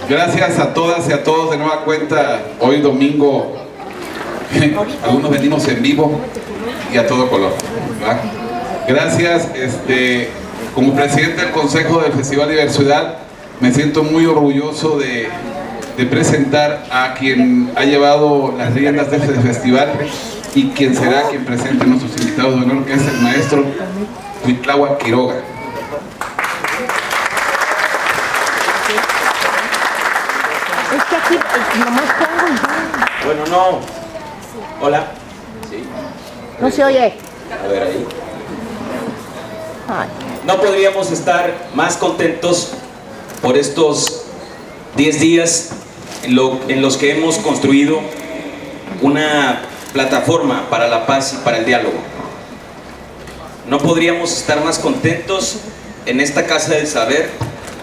Gracias a todas y a todos de nueva cuenta. Hoy domingo, algunos venimos en vivo y a todo color, ¿verdad? Gracias. Como presidente del Consejo del Festival Diversidad, me siento muy orgulloso de presentar a quien ha llevado las riendas de este festival y quien será quien presente a nuestros invitados de honor, que es el maestro Cuitláhuac Quiroga. Es que aquí nomás pongo y ya. Bueno, no. Hola. Sí. No se oye. A ver ahí. Ay. No podríamos estar más contentos por estos 10 días en los que hemos construido una plataforma para la paz y para el diálogo. No podríamos estar más contentos en esta casa del saber,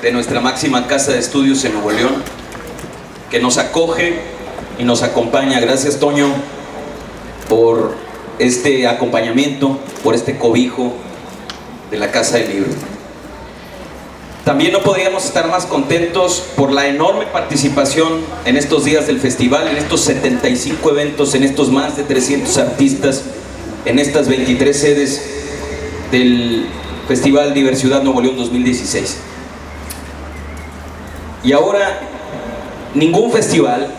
de nuestra máxima casa de estudios en Nuevo León, que nos acoge y nos acompaña. Gracias, Toño, por este acompañamiento, por este cobijo de la Casa del Libro. También no podríamos estar más contentos por la enorme participación en estos días del festival, en estos 75 eventos, en estos más de 300 artistas, en estas 23 sedes del Festival Diversidad Nuevo León 2016. Y ahora, ningún festival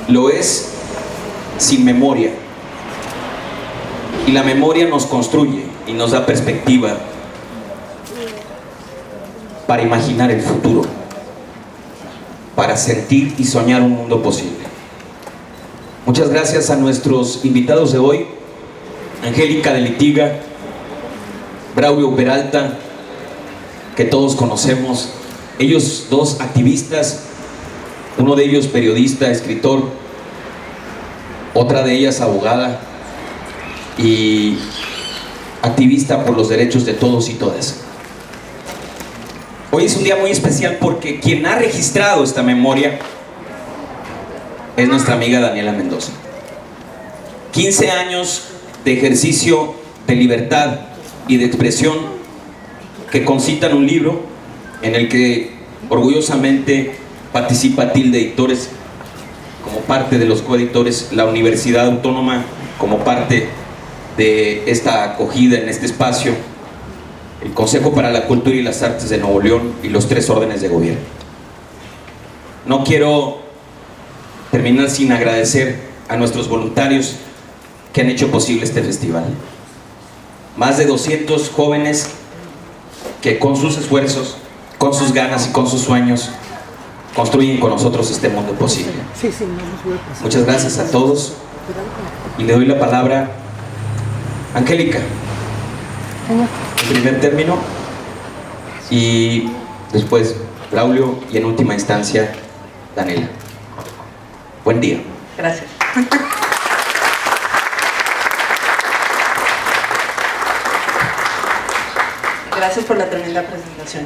lo es sin memoria. Y la memoria nos construye y nos da perspectiva para imaginar el futuro, para sentir y soñar un mundo posible. Muchas gracias a nuestros invitados de hoy, Angélica de Litiga, Braulio Peralta, que todos conocemos, ellos dos activistas, uno de ellos periodista, escritor, otra de ellas abogada y activista por los derechos de todos y todas. Hoy es un día muy especial porque quien ha registrado esta memoria es nuestra amiga Daniela Mendoza. 15 años de ejercicio de libertad y de expresión que concitan un libro en el que orgullosamente participa Tilde Editores como parte de los coeditores, la Universidad Autónoma como parte de esta acogida en este espacio, el Consejo para la Cultura y las Artes de Nuevo León y los 3 órdenes de gobierno. No quiero terminar sin agradecer a nuestros voluntarios que han hecho posible este festival. Más de 200 jóvenes que con sus esfuerzos, con sus ganas y con sus sueños construyen con nosotros este mundo posible. Muchas gracias a todos y le doy la palabra a Angélica. En primer término, y después Braulio y en última instancia Daniela. Buen día. Gracias. Gracias por la tremenda presentación.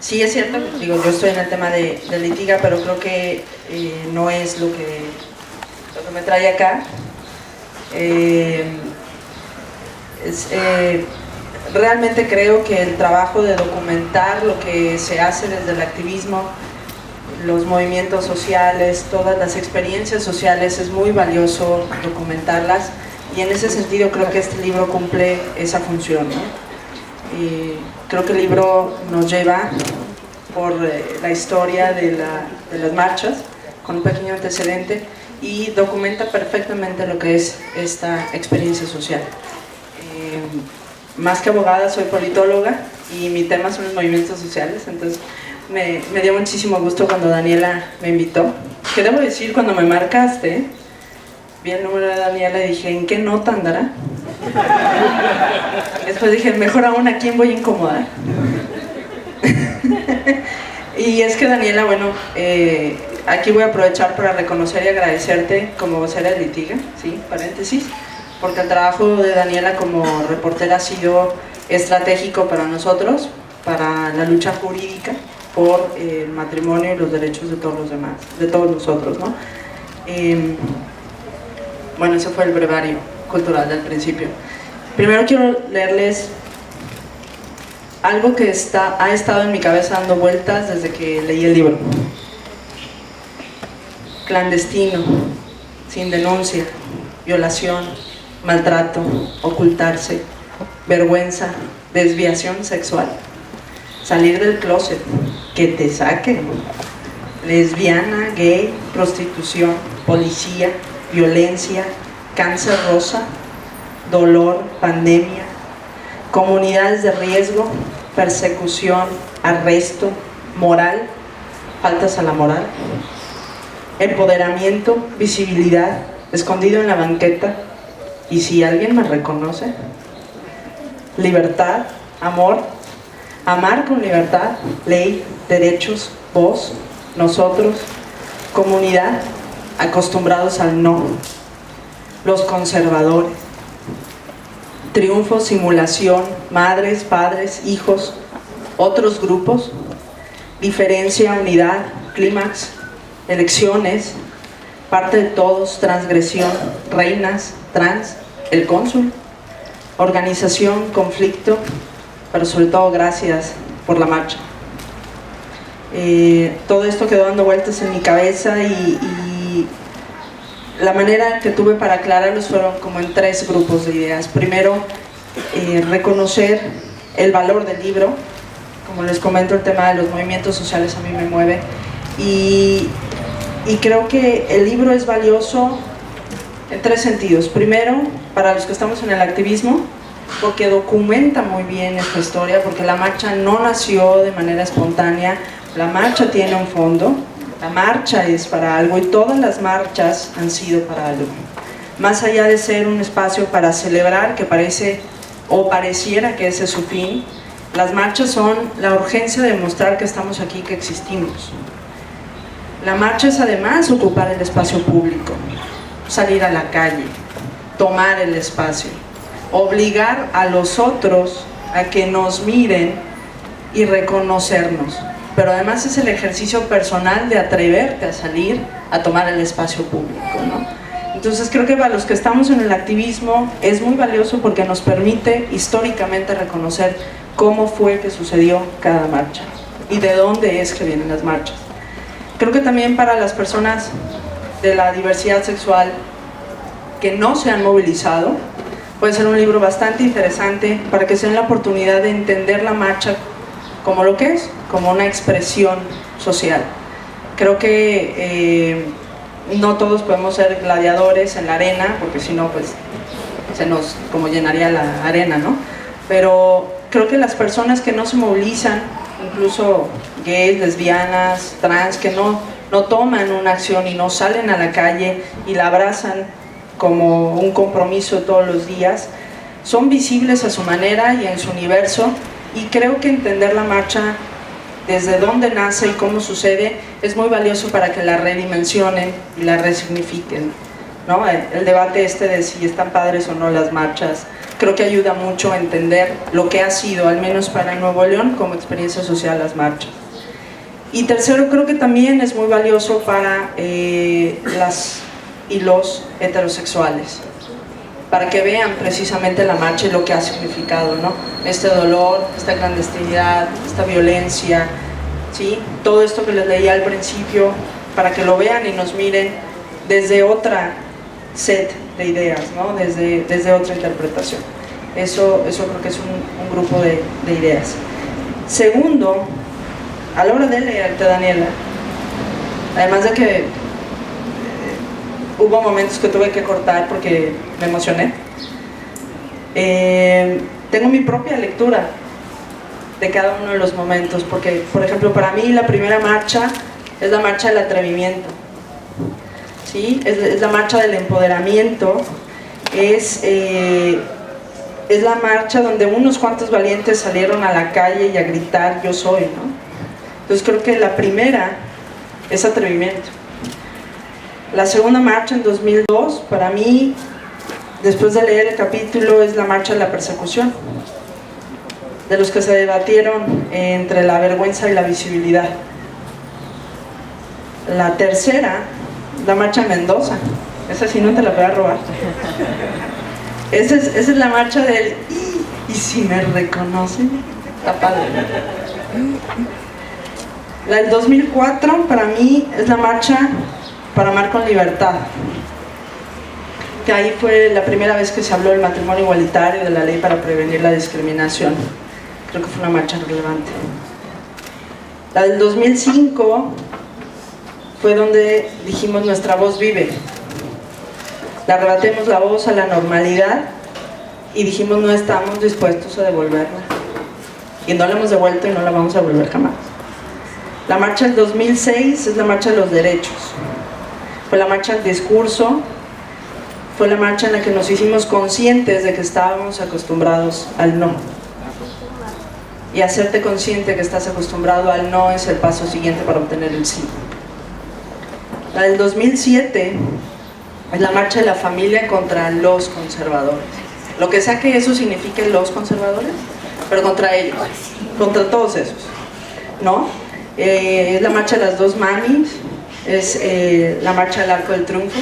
Sí, es cierto, digo, yo estoy en el tema de Litiga, pero creo que no es lo que me trae acá. Realmente creo que el trabajo de documentar lo que se hace desde el activismo, los movimientos sociales, todas las experiencias sociales, es muy valioso documentarlas, y en ese sentido creo que este libro cumple esa función, ¿no? Y creo que el libro nos lleva por la historia de las marchas, con un pequeño antecedente, y documenta perfectamente lo que es esta experiencia social. Más que abogada, soy politóloga y mi tema son los movimientos sociales, entonces me dio muchísimo gusto cuando Daniela me invitó. ¿Qué debo decir? Cuando me marcaste, vi el número de Daniela y dije, ¿en qué nota andará? Después dije, mejor aún, ¿a quién voy a incomodar? Y es que Daniela, bueno, aquí voy a aprovechar para reconocer y agradecerte como vocera de Litiga, ¿sí? Paréntesis, porque el trabajo de Daniela como reportera ha sido estratégico para nosotros, para la lucha jurídica por el matrimonio y los derechos de todos los demás, de todos nosotros, ¿no? Bueno, ese fue el brevario cultural del principio. Primero quiero leerles algo que ha estado en mi cabeza dando vueltas desde que leí el libro. Clandestino, sin denuncia, violación, maltrato, ocultarse, vergüenza, desviación sexual, salir del closet, que te saquen, lesbiana, gay, prostitución, policía, violencia, cáncer rosa, dolor, pandemia, comunidades de riesgo, persecución, arresto, moral, faltas a la moral, empoderamiento, visibilidad, escondido en la banqueta, y si alguien me reconoce, libertad, amor, amar con libertad, ley, derechos, voz, nosotros, comunidad, acostumbrados al no, los conservadores, triunfo, simulación, madres, padres, hijos, otros grupos, diferencia, unidad, clímax, elecciones, parte de todos, transgresión, reinas, trans, el cónsul, organización, conflicto, pero sobre todo gracias por la marcha. Todo esto quedó dando vueltas en mi cabeza y la manera que tuve para aclararlos fueron como en 3 grupos de ideas. Primero, reconocer el valor del libro. Como les comento, el tema de los movimientos sociales a mí me mueve y creo que el libro es valioso en 3 sentidos. Primero, para los que estamos en el activismo, porque documenta muy bien esta historia, porque la marcha no nació de manera espontánea, la marcha tiene un fondo, la marcha es para algo y todas las marchas han sido para algo. Más allá de ser un espacio para celebrar, que parece o pareciera que ese es su fin, las marchas son la urgencia de mostrar que estamos aquí, que existimos. La marcha es además ocupar el espacio público, salir a la calle, tomar el espacio, obligar a los otros a que nos miren y reconocernos. Pero además es el ejercicio personal de atreverte a salir a tomar el espacio público, ¿no? Entonces creo que para los que estamos en el activismo es muy valioso porque nos permite históricamente reconocer cómo fue que sucedió cada marcha y de dónde es que vienen las marchas. Creo que también para las personas de la diversidad sexual que no se han movilizado, puede ser un libro bastante interesante para que se den la oportunidad de entender la marcha como lo que es, como una expresión social. Creo que no todos podemos ser gladiadores en la arena, porque si no, pues se nos como llenaría la arena, ¿no? Pero creo que las personas que no se movilizan, incluso gays, lesbianas, trans, que no toman una acción y no salen a la calle y la abrazan como un compromiso todos los días, son visibles a su manera y en su universo, y creo que entender la marcha desde dónde nace y cómo sucede es muy valioso para que la redimensionen y la resignifiquen, ¿no? El debate de si están padres o no las marchas, creo que ayuda mucho a entender lo que ha sido, al menos para Nuevo León, como experiencia social las marchas. Y tercero, creo que también es muy valioso para las y los heterosexuales, para que vean precisamente la marcha y lo que ha significado, ¿no? Este dolor, esta clandestinidad, esta violencia, ¿sí? Todo esto que les leía al principio, para que lo vean y nos miren desde otra set de ideas, ¿no? Desde otra interpretación. Eso creo que es un grupo de ideas. Segundo, a la hora de leerte, Daniela, además de que hubo momentos que tuve que cortar porque me emocioné, tengo mi propia lectura de cada uno de los momentos, porque, por ejemplo, para mí la primera marcha es la marcha del atrevimiento, ¿sí? Es la marcha del empoderamiento, es la marcha donde unos cuantos valientes salieron a la calle y a gritar yo soy, ¿no? Entonces creo que la primera es atrevimiento. La segunda marcha en 2002, para mí, después de leer el capítulo, es la marcha de la persecución, de los que se debatieron entre la vergüenza y la visibilidad. La tercera, la marcha de Mendoza, esa sí no te la voy a robar. Esa es la marcha del ¿y si me reconocen? Está padre. La del 2004 para mí es la marcha para amar con libertad, que ahí fue la primera vez que se habló del matrimonio igualitario, de la ley para prevenir la discriminación. Creo que fue una marcha relevante. La del 2005 fue donde dijimos nuestra voz vive. Le arrebatemos la voz a la normalidad y dijimos no estamos dispuestos a devolverla. Y no la hemos devuelto y no la vamos a devolver jamás. La marcha del 2006 es la marcha de los derechos. Fue la marcha del discurso, fue la marcha en la que nos hicimos conscientes de que estábamos acostumbrados al no. Y hacerte consciente que estás acostumbrado al no es el paso siguiente para obtener el sí. La del 2007 es la marcha de la familia contra los conservadores. Lo que sea que eso signifique los conservadores, pero contra ellos, contra todos esos, ¿no? Es la marcha de las dos mamis, es la marcha del Arco del Triunfo.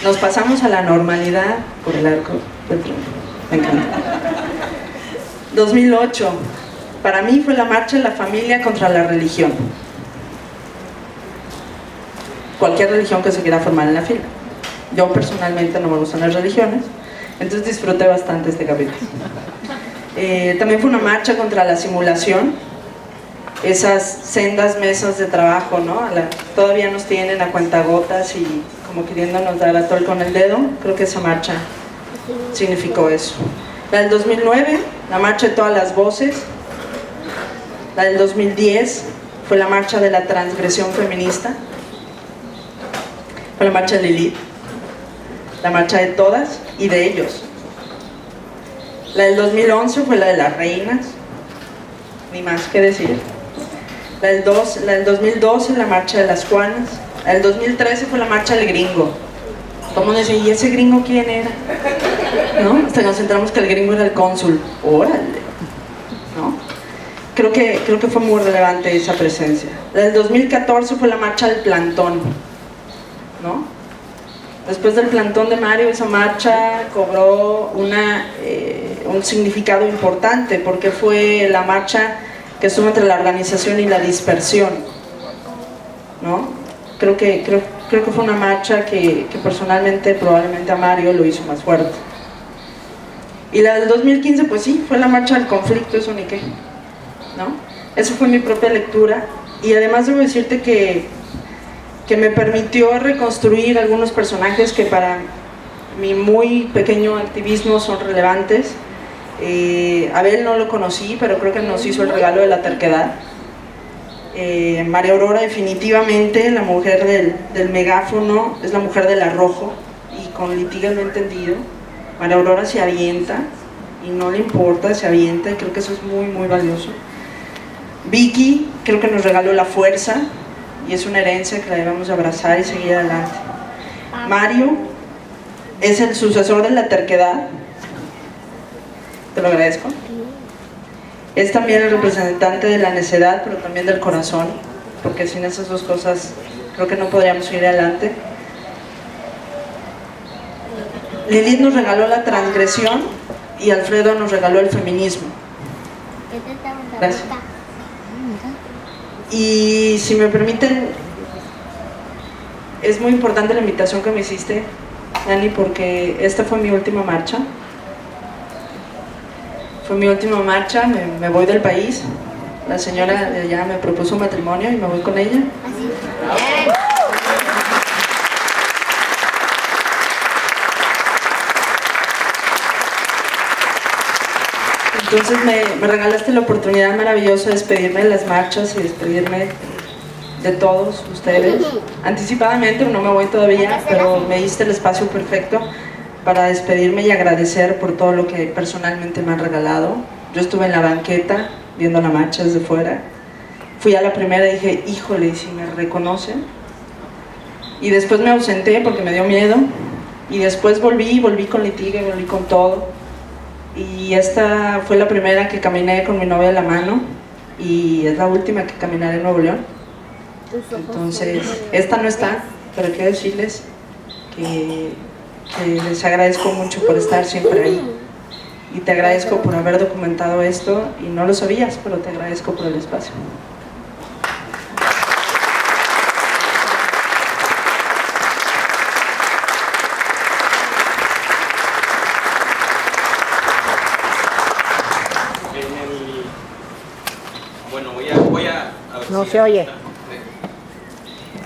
Nos pasamos a la normalidad por el Arco del Triunfo. Me encanta. 2008, para mí fue la marcha de la familia contra la religión. Cualquier religión que se quiera formar en la fila. Yo personalmente no me gustan las religiones, entonces disfruté bastante este capítulo. También fue una marcha contra la simulación, esas sendas mesas de trabajo, ¿no? Todavía nos tienen a cuentagotas y como queriéndonos dar a tol con el dedo. Creo que esa marcha significó eso. La del 2009, la marcha de todas las voces. La del 2010 fue la marcha de la transgresión feminista. Fue la marcha de Lilith, la marcha de todas y de ellos. La del 2011 fue la de las reinas, ni más que decir. La del 2012, la marcha de las Juanas. La del 2013 fue la marcha del gringo. Todo el mundo dice, ¿y ese gringo quién era? ¿No? Hasta nos enteramos que el gringo era el cónsul. ¡Órale! ¿No? Creo que fue muy relevante esa presencia. La del 2014 fue la marcha del plantón, ¿no? Después del plantón de Mario, esa marcha cobró un significado importante porque fue la marcha que estuvo entre la organización y la dispersión, ¿no? Creo que fue una marcha que personalmente, probablemente a Mario lo hizo más fuerte. Y la del 2015, pues sí, fue la marcha del conflicto, eso ni qué, ¿no? Eso fue mi propia lectura y además debo decirte que me permitió reconstruir algunos personajes que para mi muy pequeño activismo son relevantes. Abel no lo conocí, pero creo que nos hizo el regalo de la terquedad. María Aurora, definitivamente, la mujer del megáfono, es la mujer del arrojo, y con Litiga lo he entendido. María Aurora se avienta, y no le importa, se avienta, y creo que eso es muy, muy valioso. Vicky, creo que nos regaló la fuerza, y es una herencia que la debemos abrazar y seguir adelante. Mario es el sucesor de la terquedad, te lo agradezco. Es también el representante de la necedad, pero también del corazón, porque sin esas dos cosas creo que no podríamos seguir adelante. Lilith nos regaló la transgresión y Alfredo nos regaló el feminismo. Gracias. Y si me permiten, es muy importante la invitación que me hiciste, Dani, porque esta fue mi última marcha. Fue mi última marcha, me voy del país. La señora de allá me propuso matrimonio y me voy con ella. Entonces me regalaste la oportunidad maravillosa de despedirme de las marchas y despedirme de todos ustedes. Anticipadamente, no me voy todavía, pero me diste el espacio perfecto para despedirme y agradecer por todo lo que personalmente me han regalado. Yo estuve en la banqueta viendo la marcha desde fuera. Fui a la primera y dije, híjole, si me reconocen. Y después me ausenté porque me dio miedo. Y después volví con Litiga, volví con todo. Y esta fue la primera que caminé con mi novia de la mano. Y es la última que caminaré en Nuevo León. Entonces, esta no está, pero quiero decirles que les agradezco mucho por estar siempre ahí. y te agradezco por haber documentado esto, y no lo sabías, pero te agradezco por el espacio. Bueno, voy a ver No si- se oye.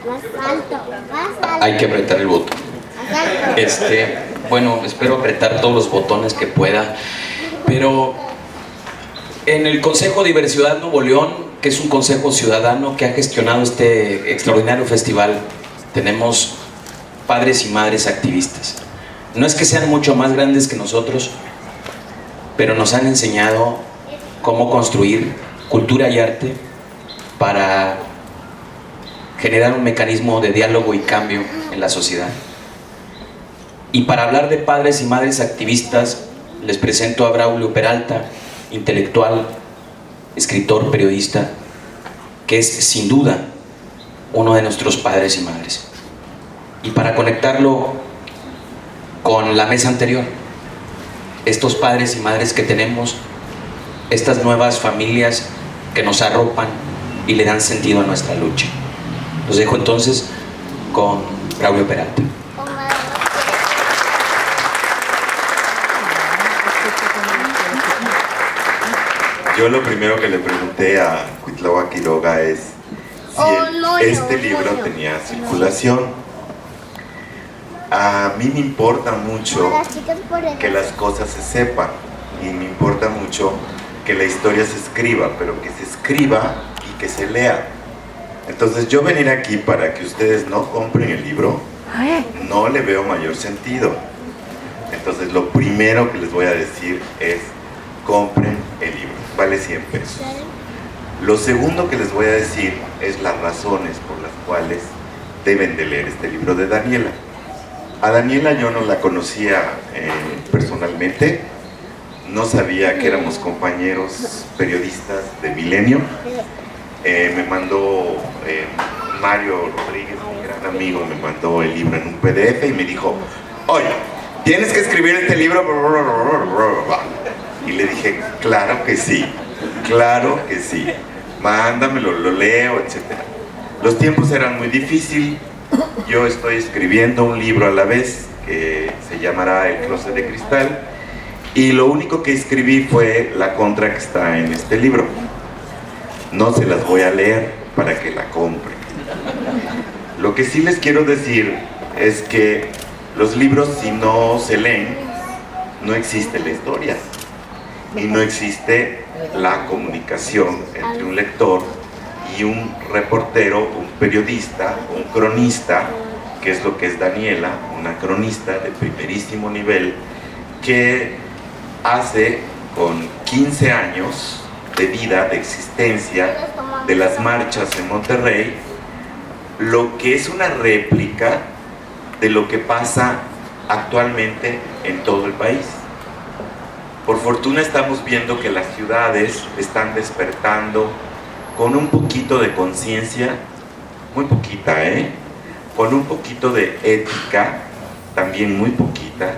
Más alto, más alto. Hay que apretar el botón. Más alto. Bueno, espero apretar todos los botones que pueda, pero en el Consejo Diversidad Nuevo León, que es un consejo ciudadano que ha gestionado este extraordinario festival, tenemos padres y madres activistas. No es que sean mucho más grandes que nosotros, pero nos han enseñado cómo construir cultura y arte para generar un mecanismo de diálogo y cambio en la sociedad. Y para hablar de padres y madres activistas, les presento a Braulio Peralta, intelectual, escritor, periodista, que es sin duda uno de nuestros padres y madres. Y para conectarlo con la mesa anterior, estos padres y madres que tenemos, estas nuevas familias que nos arropan y le dan sentido a nuestra lucha. Los dejo entonces con Braulio Peralta. Yo lo primero que le pregunté a Cuitláhuac Quiroga es si este libro tenía circulación. A mí me importa mucho que las cosas se sepan y me importa mucho que la historia se escriba, pero que se escriba y que se lea. Entonces yo venir aquí para que ustedes no compren el libro, no le veo mayor sentido. Entonces lo primero que les voy a decir es: compren el libro, vale 100 pesos. Lo segundo que les voy a decir es las razones por las cuales deben de leer este libro de Daniela. A Daniela yo no la conocía personalmente, no sabía que éramos compañeros periodistas de Milenio. Me mandó Mario Rodríguez, mi gran amigo, me mandó el libro en un PDF y me dijo: oye, tienes que escribir este libro. Y le dije: claro que sí, mándamelo, lo leo, etc. Los tiempos eran muy difíciles. Yo estoy escribiendo un libro a la vez que se llamará El Closet de Cristal, y lo único que escribí fue la contra que está en este libro. No se las voy a leer para que la compren. Lo que sí les quiero decir es que los libros, si no se leen, no existe la historia y no existe la comunicación entre un lector y un reportero, un periodista, un cronista, que es lo que es Daniela, una cronista de primerísimo nivel, que hace con 15 años de vida, de existencia, de las marchas en Monterrey, lo que es una réplica de lo que pasa actualmente en todo el país. Por fortuna estamos viendo que las ciudades están despertando con un poquito de conciencia, muy poquita, con un poquito de ética, también muy poquita,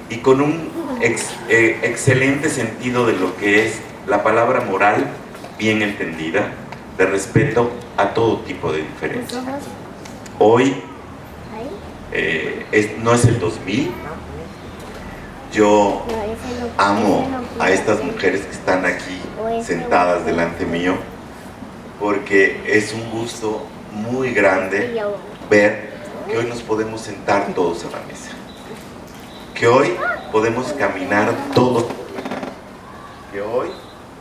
y con un excelente sentido de lo que es la palabra moral bien entendida, de respeto a todo tipo de diferencias. Hoy no es el 2000. Yo amo a estas mujeres que están aquí sentadas delante mío, porque es un gusto muy grande ver que hoy nos podemos sentar todos a la mesa, que hoy podemos caminar todos, que hoy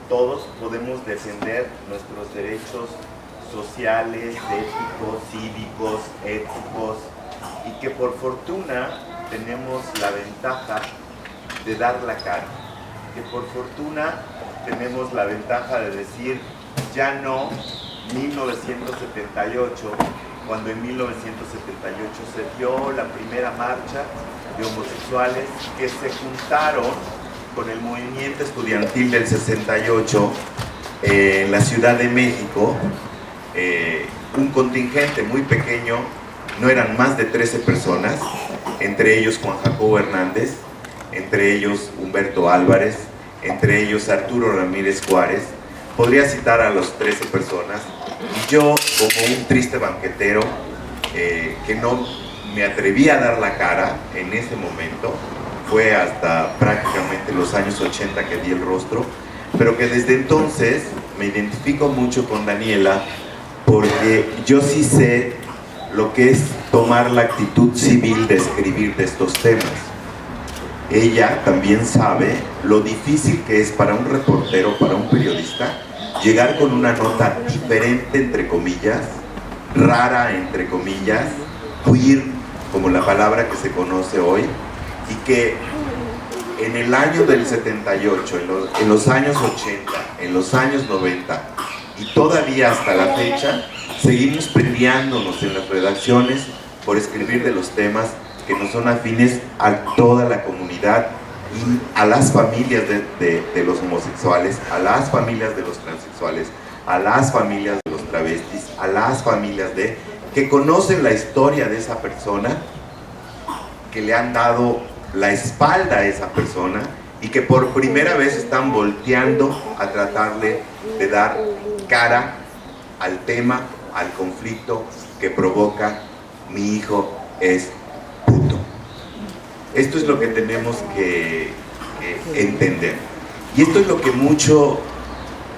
todos podemos defender nuestros derechos sociales, éticos, cívicos, éticos, y que por fortuna tenemos la ventaja de dar la cara, que por fortuna tenemos la ventaja de decir ya no 1978, cuando en 1978 se dio la primera marcha de homosexuales que se juntaron con el movimiento estudiantil del 68 en la Ciudad de México. Un contingente muy pequeño, no eran más de 13 personas, entre ellos Juan Jacobo Hernández, entre ellos Humberto Álvarez, entre ellos Arturo Ramírez Juárez. Podría citar a los 13 personas. Y yo, como un triste banquetero, que no me atreví a dar la cara en ese momento, fue hasta prácticamente los años 80 que di el rostro, pero que desde entonces me identifico mucho con Daniela, porque yo sí sé lo que es tomar la actitud civil de escribir de estos temas. Ella también sabe lo difícil que es para un reportero, para un periodista, llegar con una nota diferente, entre comillas, rara, entre comillas, queer, como la palabra que se conoce hoy, y que en el año del 78, en los años 80, en los años 90 y todavía hasta la fecha, seguimos peleándonos en las redacciones por escribir de los temas que no son afines a toda la comunidad y a las familias de los homosexuales, a las familias de los transexuales, a las familias de los travestis, a las familias que conocen la historia de esa persona, que le han dado la espalda a esa persona y que por primera vez están volteando a tratarle de dar cara al tema, al conflicto que provoca mi hijo es puto. Esto es lo que tenemos que entender. Y esto es lo que mucho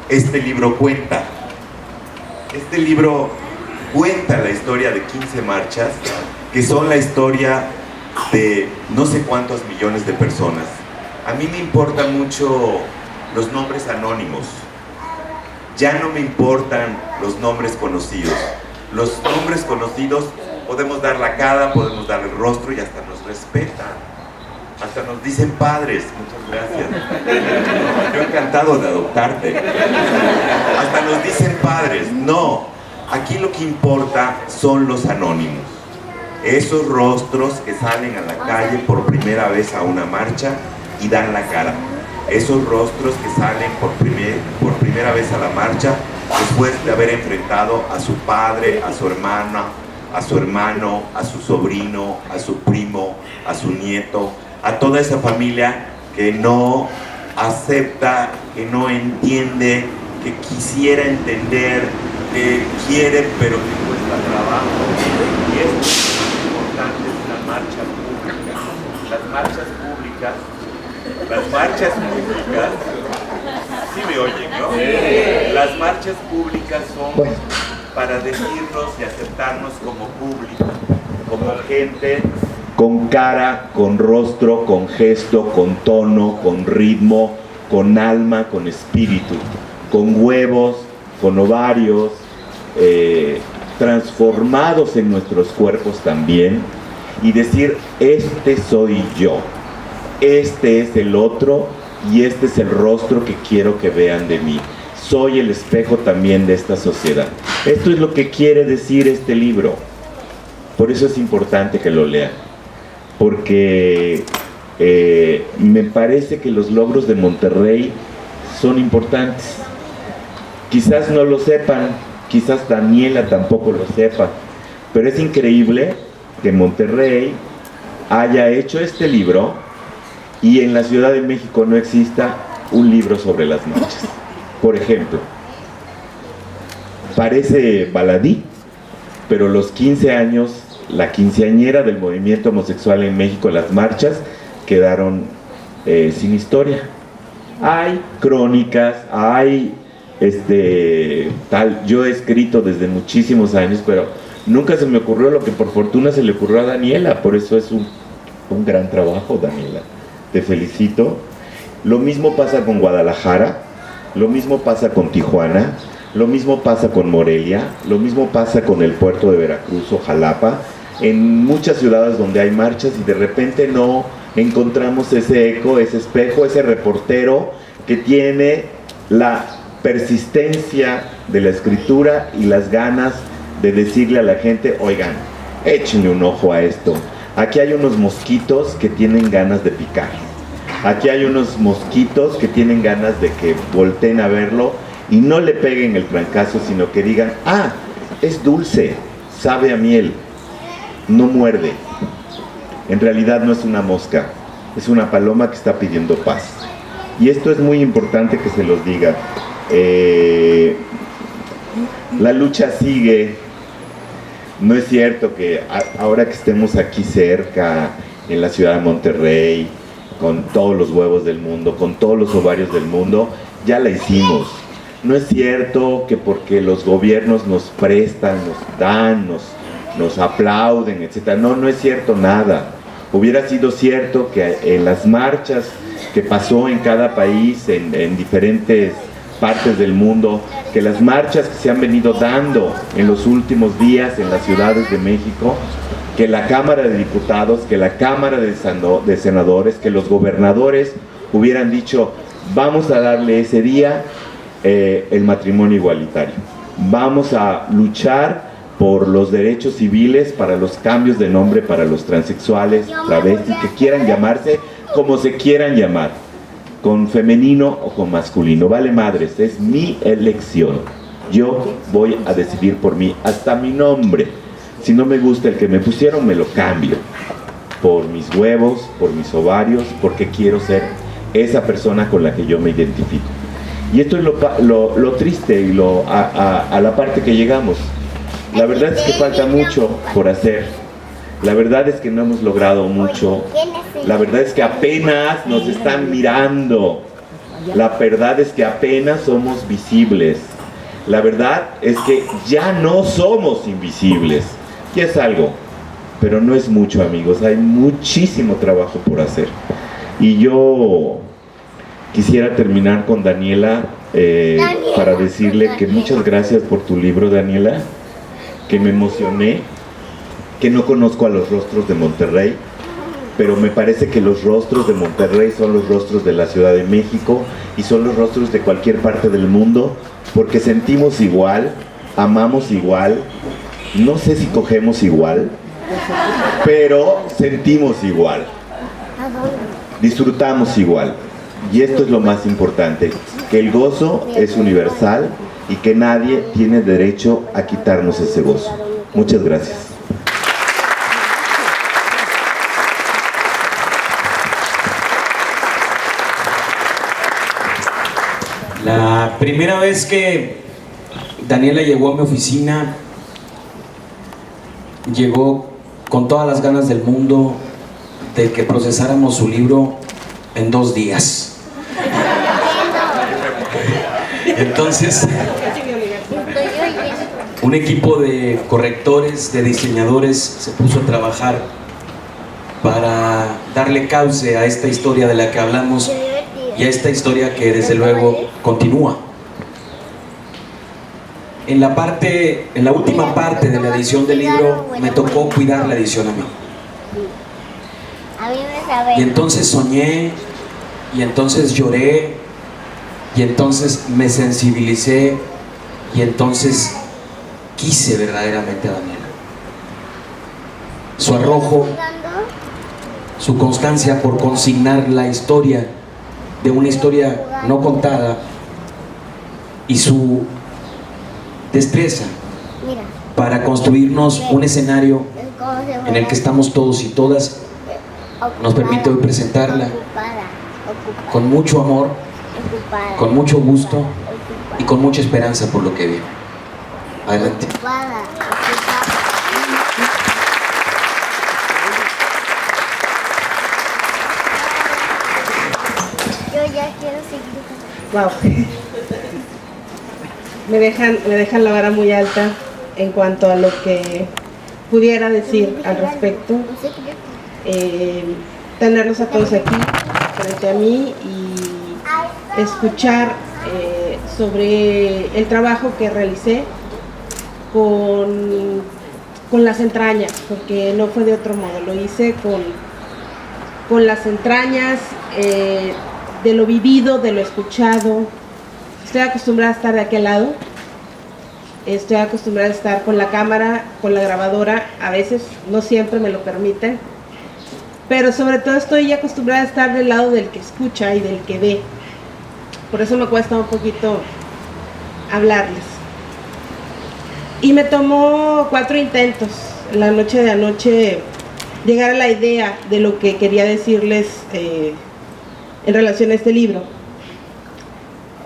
este libro cuenta. Este libro cuenta la historia de 15 marchas, que son la historia de no sé cuántos millones de personas. A mí me importan mucho los nombres anónimos. Ya no me importan los nombres conocidos. Los nombres conocidos podemos dar la cara, podemos dar el rostro y hasta nos respetan. Hasta nos dicen padres. Muchas gracias. Yo encantado de adoptarte. Hasta nos dicen padres. No, aquí lo que importa son los anónimos. Esos rostros que salen a la calle por primera vez a una marcha y dan la cara. Esos rostros que salen por primera vez a la marcha después de haber enfrentado a su padre, a su hermana, a su hermano, a su sobrino, a su primo, a su nieto, a toda esa familia que no acepta, que no entiende, que quisiera entender, que quiere pero que cuesta trabajo. Y esto es lo más importante, es la marcha pública. Las marchas públicas, sí me oyen, ¿no? Las marchas públicas son para decirnos y aceptarnos como público, como gente con cara, con rostro, con gesto, con tono, con ritmo, con alma, con espíritu, con huevos, con ovarios, transformados en nuestros cuerpos también, y decir, este soy yo, este es el otro y este es el rostro que quiero que vean de mí. Soy el espejo también de esta sociedad. Esto es lo que quiere decir este libro. Por eso es importante que lo lean. Porque me parece que los logros de Monterrey son importantes. Quizás no lo sepan, quizás Daniela tampoco lo sepa, pero es increíble que Monterrey haya hecho este libro y en la Ciudad de México no exista un libro sobre las marchas. Por ejemplo, parece baladí, pero los 15 años, la quinceañera del movimiento homosexual en México, las marchas, quedaron sin historia. Hay crónicas, hay tal. Yo he escrito desde muchísimos años, pero nunca se me ocurrió lo que por fortuna se le ocurrió a Daniela. Por eso es un gran trabajo, Daniela. Te felicito. Lo mismo pasa con Guadalajara, lo mismo pasa con Tijuana, lo mismo pasa con Morelia, lo mismo pasa con el puerto de Veracruz o Jalapa, en muchas ciudades donde hay marchas y de repente no encontramos ese eco, ese espejo, ese reportero que tiene la persistencia de la escritura y las ganas de decirle a la gente, oigan, échenle un ojo a esto. Aquí hay unos mosquitos que tienen ganas de picar. Aquí hay unos mosquitos que tienen ganas de que volteen a verlo y no le peguen el trancazo, sino que digan, ah, es dulce, sabe a miel, no muerde. En realidad no es una mosca, es una paloma que está pidiendo paz. Y esto es muy importante que se los diga. La lucha sigue. No es cierto que ahora que estemos aquí cerca, en la ciudad de Monterrey, con todos los huevos del mundo, con todos los ovarios del mundo, ya la hicimos. No es cierto que porque los gobiernos nos prestan, nos dan, nos aplauden, etc. No es cierto nada. Hubiera sido cierto que en las marchas que pasó en cada país, en diferentes partes del mundo, que las marchas que se han venido dando en los últimos días en las ciudades de México, que la Cámara de Diputados, que la Cámara de Senadores, que los gobernadores hubieran dicho, vamos a darle ese día el matrimonio igualitario. Vamos a luchar por los derechos civiles, para los cambios de nombre para los transexuales, travestis, que quieran llamarse como se quieran llamar, con femenino o con masculino. Vale madres, es mi elección. Yo voy a decidir por mí, hasta mi nombre. Si no me gusta el que me pusieron, me lo cambio. Por mis huevos, por mis ovarios, porque quiero ser esa persona con la que yo me identifico. Y esto es lo triste y a la parte que llegamos. La verdad es que falta mucho por hacer. La verdad es que no hemos logrado mucho. La verdad es que apenas nos están mirando. La verdad es que apenas somos visibles. La verdad es que ya no somos invisibles. Ya es algo, pero no es mucho, amigos. Hay muchísimo trabajo por hacer. Y yo quisiera terminar con Daniela, para decirle que muchas gracias por tu libro, Daniela, que me emocioné, que no conozco a los rostros de Monterrey, pero me parece que los rostros de Monterrey son los rostros de la Ciudad de México y son los rostros de cualquier parte del mundo, porque sentimos igual, amamos igual, no sé si cogemos igual, pero sentimos igual, disfrutamos igual. Y esto es lo más importante, que el gozo es universal y que nadie tiene derecho a quitarnos ese gozo. Muchas gracias. La primera vez que Daniela llegó a mi oficina, llegó con todas las ganas del mundo de que procesáramos su libro en 2 días. Entonces, un equipo de correctores, de diseñadores, se puso a trabajar para darle cauce a esta historia de la que hablamos y a esta historia que desde luego continúa. En la última parte de la edición del libro me tocó cuidar la edición a mí. Y entonces soñé, y entonces lloré, y entonces me sensibilicé, y entonces quise verdaderamente a Daniela. Su arrojo, su constancia por consignar la historia de una historia no contada y su destreza para construirnos un escenario en el que estamos todos y todas, nos permite hoy presentarla con mucho amor, con mucho gusto y con mucha esperanza por lo que viene. Adelante. Yo ya quiero seguir. Wow. Me dejan la vara muy alta en cuanto a lo que pudiera decir al respecto. Tenerlos a todos aquí frente a mí y escuchar sobre el trabajo que realicé con las entrañas, porque no fue de otro modo, lo hice con las entrañas de lo vivido, de lo escuchado. Estoy acostumbrada a estar de aquel lado, estoy acostumbrada a estar con la cámara, con la grabadora, a veces, no siempre me lo permiten, pero sobre todo estoy acostumbrada a estar del lado del que escucha y del que ve. Por eso me cuesta un poquito hablarles. Y me tomó 4 intentos la noche de anoche llegar a la idea de lo que quería decirles en relación a este libro.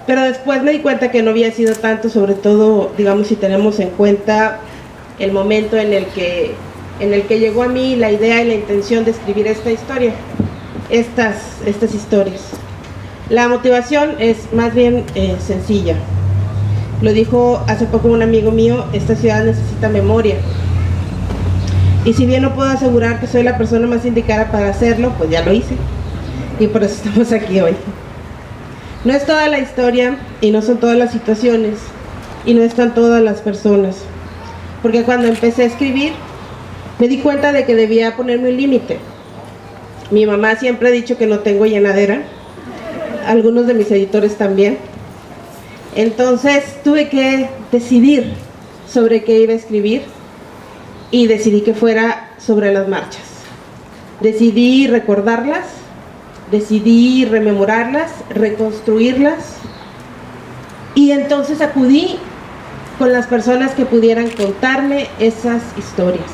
Pero después me di cuenta que no había sido tanto, sobre todo, digamos, si tenemos en cuenta el momento en el que llegó a mí la idea y la intención de escribir esta historia, estas historias. La motivación es más bien sencilla. Lo dijo hace poco un amigo mío: esta ciudad necesita memoria. Y si bien no puedo asegurar que soy la persona más indicada para hacerlo, pues ya lo hice. Y por eso estamos aquí hoy. No es toda la historia y no son todas las situaciones y no están todas las personas. Porque cuando empecé a escribir, me di cuenta de que debía ponerme un límite. Mi mamá siempre ha dicho que no tengo llenadera. Algunos de mis editores también. Entonces tuve que decidir sobre qué iba a escribir y decidí que fuera sobre las marchas. Decidí recordarlas, decidí rememorarlas, reconstruirlas, y entonces acudí con las personas que pudieran contarme esas historias.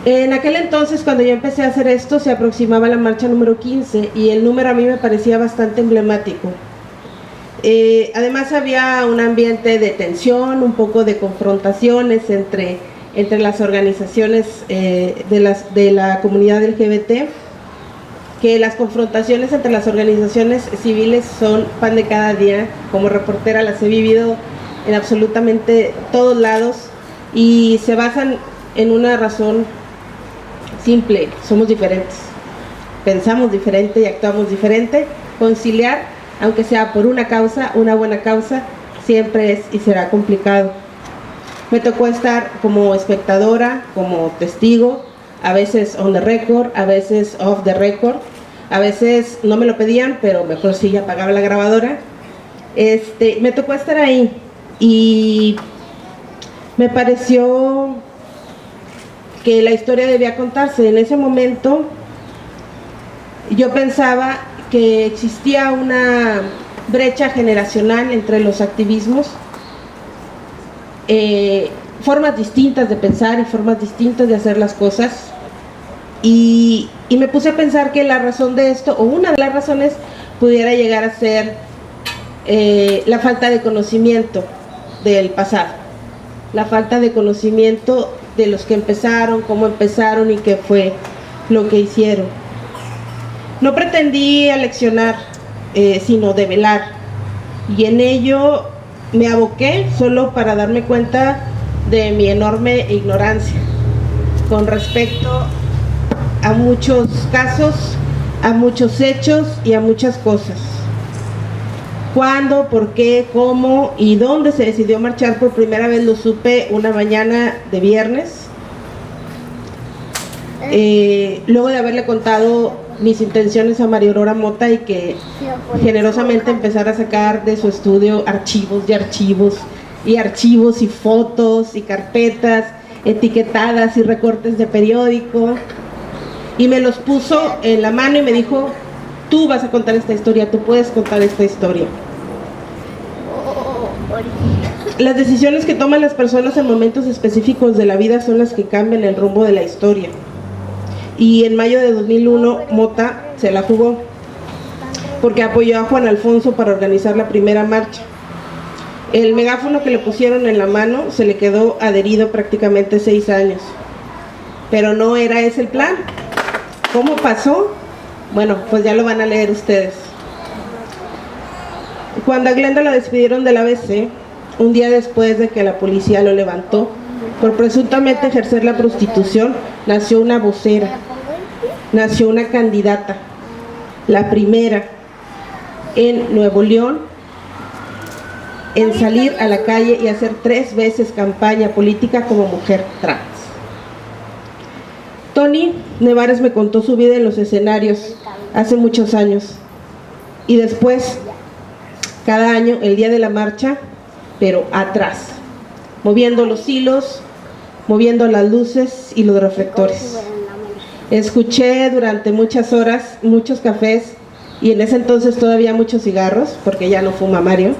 En aquel entonces, cuando yo empecé a hacer esto, se aproximaba la marcha número 15 y el número a mí me parecía bastante emblemático. Además había un ambiente de tensión, un poco de confrontaciones entre las organizaciones de la comunidad LGBT, que las confrontaciones entre las organizaciones civiles son pan de cada día. Como reportera las he vivido en absolutamente todos lados y se basan en una razón simple: somos diferentes, pensamos diferente y actuamos diferente. Conciliar, aunque sea por una causa, una buena causa, siempre es y será complicado. Me tocó estar como espectadora, como testigo, a veces on the record, a veces off the record, a veces no me lo pedían, pero mejor sí apagaba la grabadora. Me tocó estar ahí y me pareció que la historia debía contarse. En ese momento yo pensaba que existía una brecha generacional entre los activismos, formas distintas de pensar y formas distintas de hacer las cosas, y me puse a pensar que la razón de esto, o una de las razones, pudiera llegar a ser la falta de conocimiento del pasado, la falta de conocimiento de los que empezaron, cómo empezaron y qué fue lo que hicieron. No pretendí aleccionar, sino develar, y en ello me aboqué solo para darme cuenta de mi enorme ignorancia con respecto a muchos casos, a muchos hechos y a muchas cosas. ¿Cuándo, por qué, cómo y dónde se decidió marchar por primera vez lo supe una mañana de viernes, luego de haberle contado mis intenciones a María Aurora Mota y que generosamente empezara a sacar de su estudio archivos y archivos y archivos y fotos y carpetas etiquetadas y recortes de periódico, y me los puso en la mano y me dijo: tú vas a contar esta historia, tú puedes contar esta historia. Las decisiones que toman las personas en momentos específicos de la vida son las que cambian el rumbo de la historia. Y en mayo de 2001 Mota se la jugó porque apoyó a Juan Alfonso para organizar la primera marcha. El megáfono que le pusieron en la mano se le quedó adherido prácticamente 6 años, pero no era ese el plan. ¿Cómo pasó? Bueno, pues ya lo van a leer ustedes. Cuando a Glenda la despidieron del ABC, un día después de que la policía lo levantó por presuntamente ejercer la prostitución, nació una vocera, nació una candidata, la primera en Nuevo León en salir a la calle y hacer 3 veces campaña política como mujer trans. Tony Nevares me contó su vida en los escenarios hace muchos años, y después, cada año, el día de la marcha, pero atrás, moviendo los hilos, moviendo las luces y los reflectores. Escuché durante muchas horas, muchos cafés, y en ese entonces todavía muchos cigarros, porque ya no fuma Mario,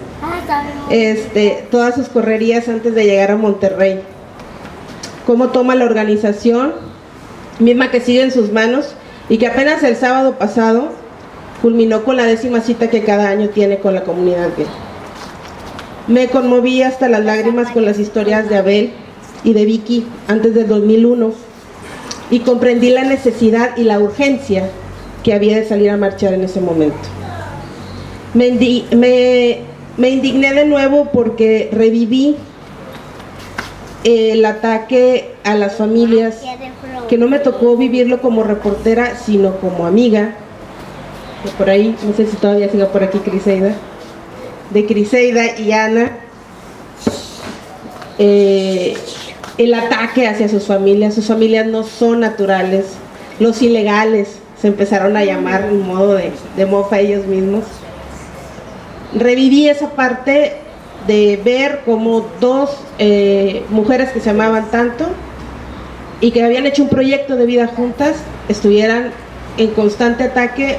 todas sus correrías antes de llegar a Monterrey. Cómo toma la organización misma que sigue en sus manos y que apenas el sábado pasado culminó con la 10ª cita que cada año tiene con la comunidad gay. Me conmoví hasta las lágrimas con las historias de Abel y de Vicky antes del 2001 y comprendí la necesidad y la urgencia que había de salir a marchar en ese momento. Me indigné de nuevo porque reviví el ataque a las familias, que no me tocó vivirlo como reportera, sino como amiga. Que por ahí, no sé si todavía siga por aquí Criseida, de Criseida y Ana, el ataque hacia sus familias no son naturales, los ilegales se empezaron a llamar en modo de mofa ellos mismos. Reviví esa parte de ver como dos mujeres que se amaban tanto y que habían hecho un proyecto de vida juntas estuvieran en constante ataque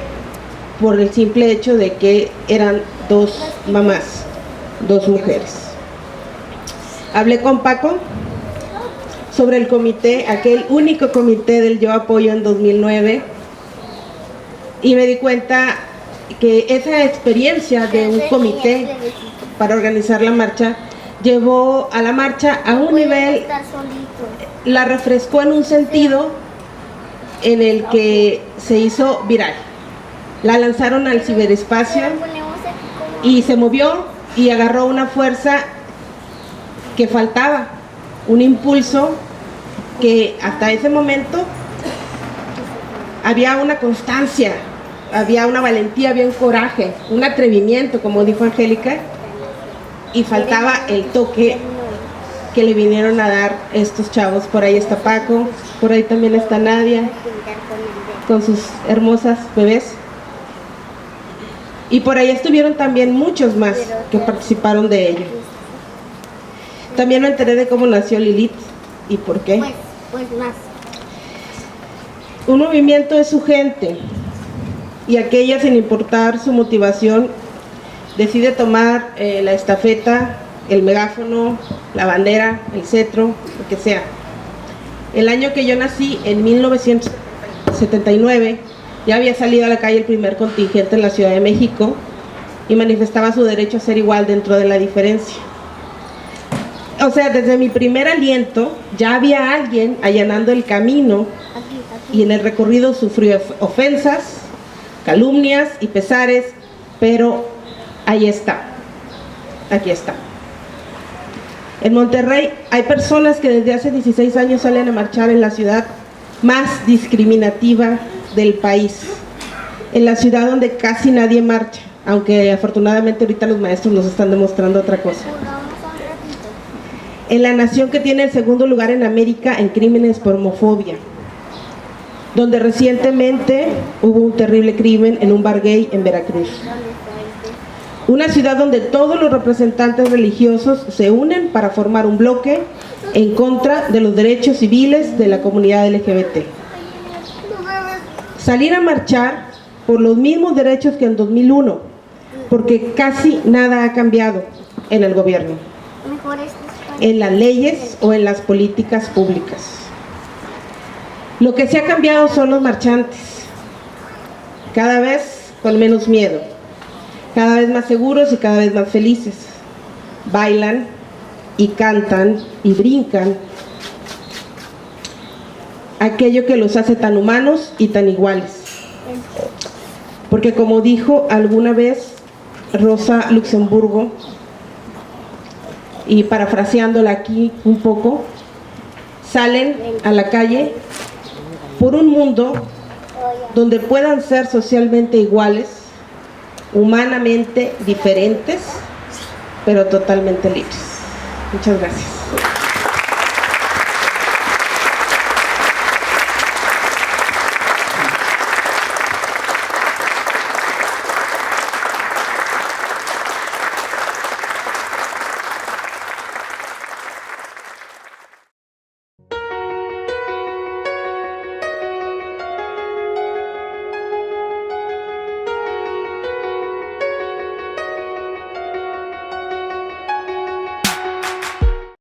por el simple hecho de que eran dos mamás, dos mujeres. Hablé con Paco sobre el comité, aquel único comité del Yo Apoyo en 2009, y me di cuenta que esa experiencia de un comité para organizar la marcha llevó a la marcha a un nivel, la refrescó en un sentido en el que se hizo viral. La lanzaron al ciberespacio y se movió y agarró una fuerza que faltaba, un impulso que hasta ese momento había una constancia, había una valentía, había un coraje, un atrevimiento, como dijo Angélica, y faltaba el toque que le vinieron a dar estos chavos. Por ahí está Paco, por ahí también está Nadia con sus hermosas bebés, y por ahí estuvieron también muchos más que participaron de ello. También me enteré de cómo nació Lilith y por qué. Pues más. Un movimiento es su gente, y aquella, sin importar su motivación, decide tomar la estafeta, el megáfono, la bandera, el cetro, lo que sea. El año que yo nací, en 1979, ya había salido a la calle el primer contingente en la Ciudad de México y manifestaba su derecho a ser igual dentro de la diferencia. O sea, desde mi primer aliento ya había alguien allanando el camino, y en el recorrido sufrió ofensas, calumnias y pesares, pero ahí está, aquí está. En Monterrey hay personas que desde hace 16 años salen a marchar en la ciudad más discriminativa del país, en la ciudad donde casi nadie marcha, aunque afortunadamente ahorita los maestros nos están demostrando otra cosa. En la nación que tiene el segundo lugar en América en crímenes por homofobia, donde recientemente hubo un terrible crimen en un bar gay en Veracruz. Una ciudad donde todos los representantes religiosos se unen para formar un bloque en contra de los derechos civiles de la comunidad LGBT. Salir a marchar por los mismos derechos que en 2001, porque casi nada ha cambiado en el gobierno, en las leyes o en las políticas públicas. Lo que se ha cambiado son los marchantes, cada vez con menos miedo, cada vez más seguros y cada vez más felices. Bailan y cantan y brincan, aquello que los hace tan humanos y tan iguales. Porque como dijo alguna vez Rosa Luxemburgo, y parafraseándola aquí un poco, salen a la calle por un mundo donde puedan ser socialmente iguales, humanamente diferentes, pero totalmente libres. Muchas gracias.